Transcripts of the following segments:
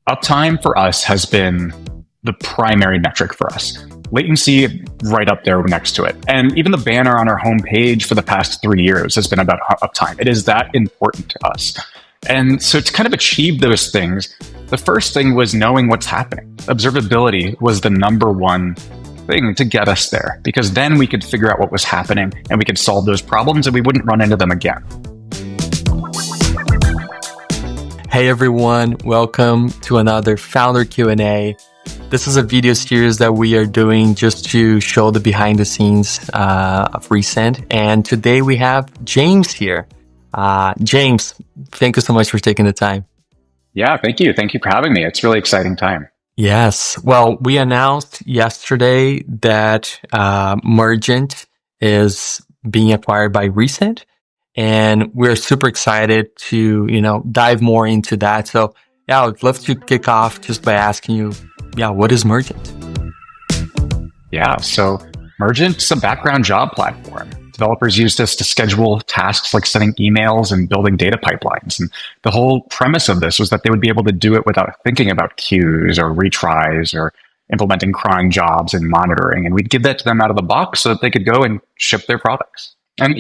Uptime for us has been the primary metric for us. Latency right up there next to it. And even the banner on our homepage for the past 3 years has been about uptime. It is that important to us. And so to kind of achieve those things, the first thing was knowing what's happening. Observability was the number one thing to get us there, because then we could figure out what was happening and we could solve those problems and we wouldn't run into them again. Hey everyone, welcome to another Founder Q&A. This is a video series that we are doing just to show the behind the scenes of Resend. And today we have James here. James, thank you so much for taking the time. Yeah, thank you. Thank you for having me. It's a really exciting time. Yes. Well, we announced yesterday that Mergent is being acquired by Resend. And we're super excited to, dive more into that. So yeah, I would love to kick off just by asking you, what is Mergent? Yeah, so Mergent is a background job platform. Developers use this to schedule tasks like sending emails and building data pipelines. And the whole premise of this was that they would be able to do it without thinking about queues or retries or implementing cron jobs and monitoring. And we'd give that to them out of the box so that they could go and ship their products. And,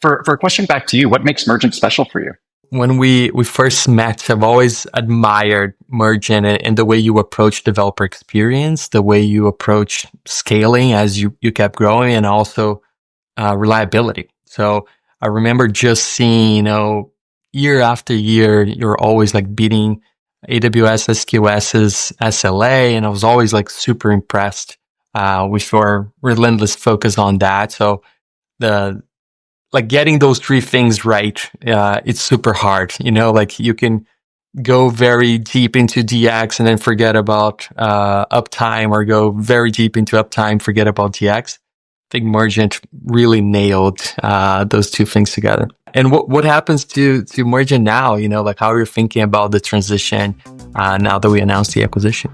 for a question back to you, what makes Mergent special for you? When we first met, I've always admired Mergent and the way you approach developer experience, the way you approach scaling as you kept growing, and also reliability. So I remember just seeing, year after year, you're always like beating AWS SQS's SLA, and I was always like super impressed with your relentless focus on that. So getting those three things right, it's super hard. You can go very deep into DX and then forget about uptime, or go very deep into uptime, forget about DX. I think Mergent really nailed those two things together. And what happens to Mergent now? How are you thinking about the transition now that we announced the acquisition?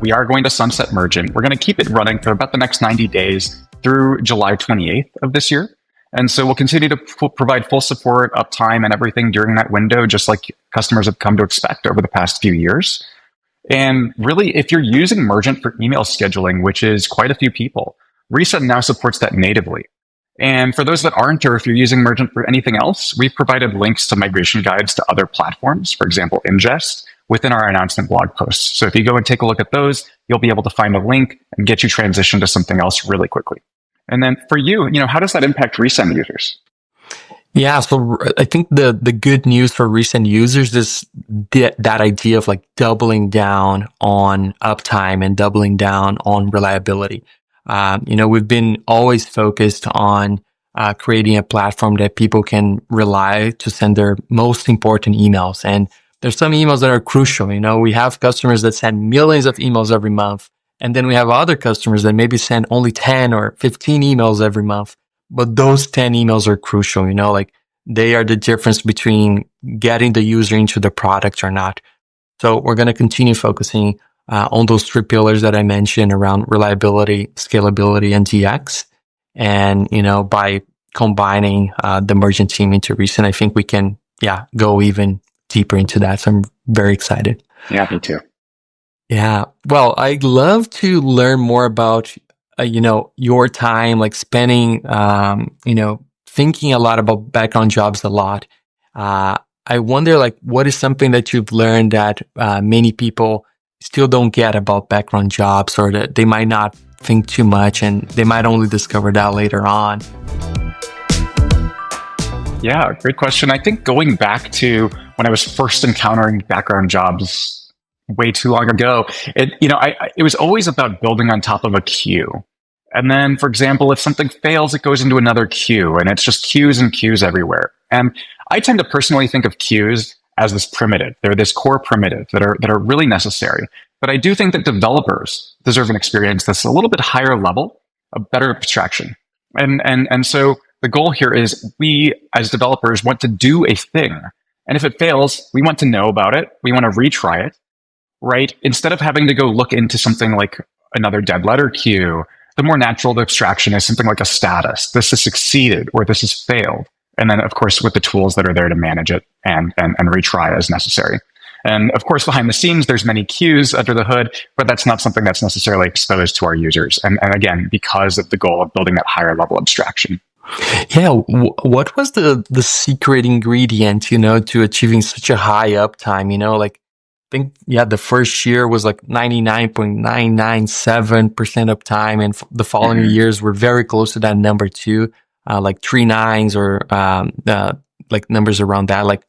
We are going to sunset Mergent. We're going to keep it running for about the next 90 days through July 28th of this year. And so we'll continue to provide full support, uptime, and everything during that window, just like customers have come to expect over the past few years. And really, if you're using Mergent for email scheduling, which is quite a few people, Resend now supports that natively. And for those that aren't, or if you're using Mergent for anything else, we've provided links to migration guides to other platforms, for example, Ingest, within our announcement blog posts. So if you go and take a look at those, you'll be able to find a link and get you transitioned to something else really quickly. And then for you, how does that impact Resend users? Yeah, so I think the good news for Resend users is that idea of doubling down on uptime and doubling down on reliability. We've been always focused on creating a platform that people can rely to send their most important emails. And there's some emails that are crucial. We have customers that send millions of emails every month. And then we have other customers that maybe send only 10 or 15 emails every month. But those 10 emails are crucial, they are the difference between getting the user into the product or not. So we're going to continue focusing on those three pillars that I mentioned around reliability, scalability, and DX. And, by combining the Mergent team into Resend, I think we can, go even deeper into that. So I'm very excited. Yeah, me too. Yeah. Well, I'd love to learn more about, your time, spending, thinking a lot about background jobs a lot. I wonder, what is something that you've learned that many people still don't get about background jobs, or that they might not think too much and they might only discover that later on? Yeah, great question. I think going back to when I was first encountering background jobs way too long ago, it was always about building on top of a queue. And then, for example, if something fails, it goes into another queue, and it's just queues and queues everywhere. And I tend to personally think of queues as this primitive. They're this core primitive that are really necessary. But I do think that developers deserve an experience that's a little bit higher level, a better abstraction. And so the goal here is we, as developers, want to do a thing. And if it fails, we want to know about it. We want to retry it, right? Instead of having to go look into something like another dead letter queue, the more natural abstraction is something like a status. This has succeeded or this has failed. And then, of course, with the tools that are there to manage it and retry as necessary. And of course, behind the scenes, there's many queues under the hood, but that's not something that's necessarily exposed to our users. And again, because of the goal of building that higher level abstraction. Yeah. What was the secret ingredient, to achieving such a high uptime? Like, I think, the first year was like 99.997% uptime. And the following years were very close to that number too, like 3 nines or like numbers around that. Like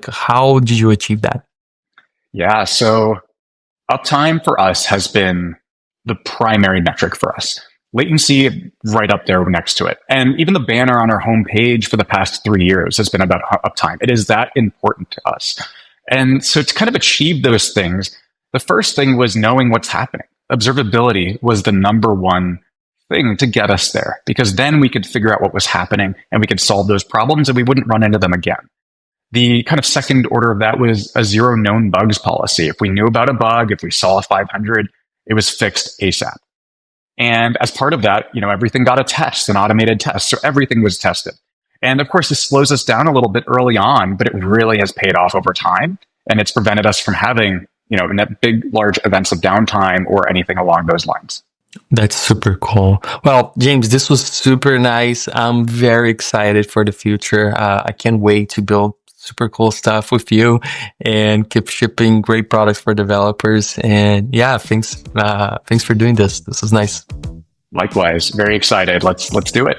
how did you achieve that? Yeah. So uptime for us has been the primary metric for us. Latency right up there next to it. And even the banner on our homepage for the past 3 years has been about uptime. It is that important to us. And so to kind of achieve those things, the first thing was knowing what's happening. Observability was the number one thing to get us there, because then we could figure out what was happening and we could solve those problems and we wouldn't run into them again. The kind of second order of that was a zero known bugs policy. If we knew about a bug, if we saw a 500, it was fixed ASAP. And as part of that, everything got a test, an automated test. So everything was tested. And of course, this slows us down a little bit early on, but it really has paid off over time. And it's prevented us from having, net big, large events of downtime or anything along those lines. That's super cool. Well, James, this was super nice. I'm very excited for the future. I can't wait to build super cool stuff with you and keep shipping great products for developers. And thanks for doing this. This is nice. Likewise, very excited. Let's do it.